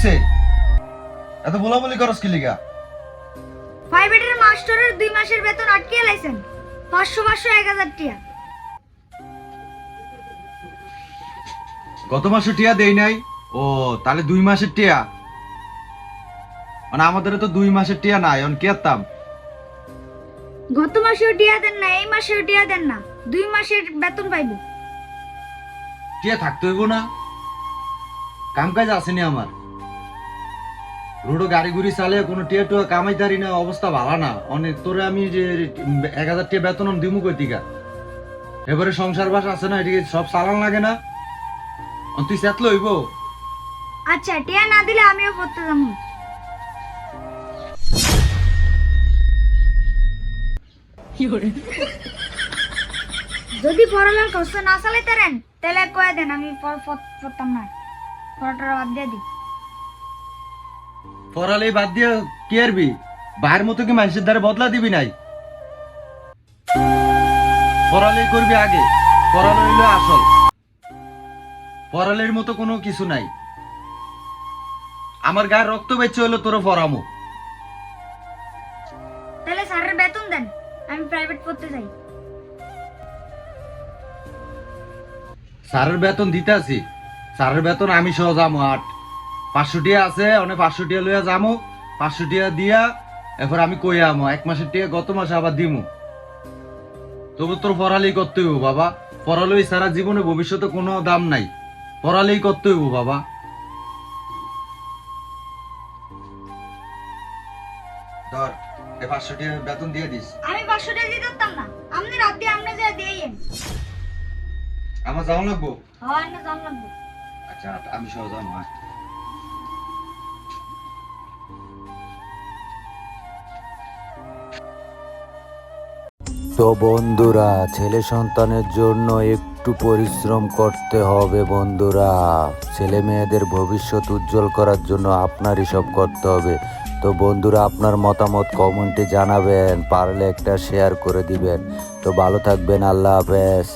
হইছে? এত বলাবলি করস কি লিগা? প্রাইভেটের মাস্টারের 2 মাসের বেতন আটকে লাইছেন 500 1000 টাকা। গত মাসে টিয়া দেই নাই। ও তাহলে 2 মাসের টিয়া। মানে আমাদের তো 2 মাসের টিয়া নাই, অন কি আতাম? গত মাসেও টিয়া দেন না, এই মাসেও টিয়া দেন না, 2 মাসের বেতন পাইবো। টিয়া থাকতে হইব না? কাম কাজ আসেনি আমার। রোডো গাড়ি গুড়ি চালে কোনো টিয়া টুয়া কামাইতারি না, অবস্থা ভালো না। অনেক তোরে আমি যে 1000 টিয়া বেতন দিমু কই দিকা? এবারে সংসার বাস আছে না, এদিকে সব চালান লাগে না। তুই সেতলো হইব? আচ্ছা, টিয়া না দিলে আমিও পড়তে যাবো। যদি পড়ালের কষ্ট না চালাইতে পারেন তাহলে কয়ে দেন, আমি পড়তাম না, পড়াটা বাদ দিয়ে দিই। পড়ালেই বাদ দিয়ে কি আরবি? বাইরের মতো কি মানুষের দ্বারা বদলা দিবি নাই? পড়ালেই করবি আগে, পড়ালে হইলো আসল। পড়ালের মতো কোনো কিছু নাই। আমার গায়ে রক্ত বেচে হইলো তোর পড়ামো। তাহলে স্যারের বেতন দেন, আমি প্রাইভেট পড়তে যাই। স্যারের বেতন দিতে আছি। স্যারের বেতন আমি সহ যামো 500 টিয়া আছে, অনেক 500 টিয়া লইয়া যামো। 500 টিয়া দিয়া এরপর আমি কই আমো 1 মাসের টিয়া গত মাসে আবার দিমু। তবু তোর পড়ালেই করতে হইব বাবা। পড়ালেই সারা জীবনে ভবিষ্যতে কোনো দাম নাই। পড়ালেই করতে হইব বাবা। ধর এই 500 টিয়া বেতন দিয়ে দিস। আমি 500 টাকা দিতে পারতাম না, আপনি রাত দিয়ে আপনি যা দিয়েন। আমার যাওয়া লাগবো? হ্যাঁ, না জান লাগবে। আচ্ছা আমি সহ যাবো। তো বন্ধুরা, ছেলে সন্তানের জন্য একটু পরিশ্রম করতে হবে বন্ধুরা। ছেলে মেয়েদের ভবিষ্যৎ উজ্জ্বল করার জন্য আপনারই সব করতে হবে। তো বন্ধুরা, আপনার মতামত কমেন্টে জানাবেন, পারলে একটা শেয়ার করে দিবেন। তো ভালো থাকবেন, আল্লাহ হাফেজ।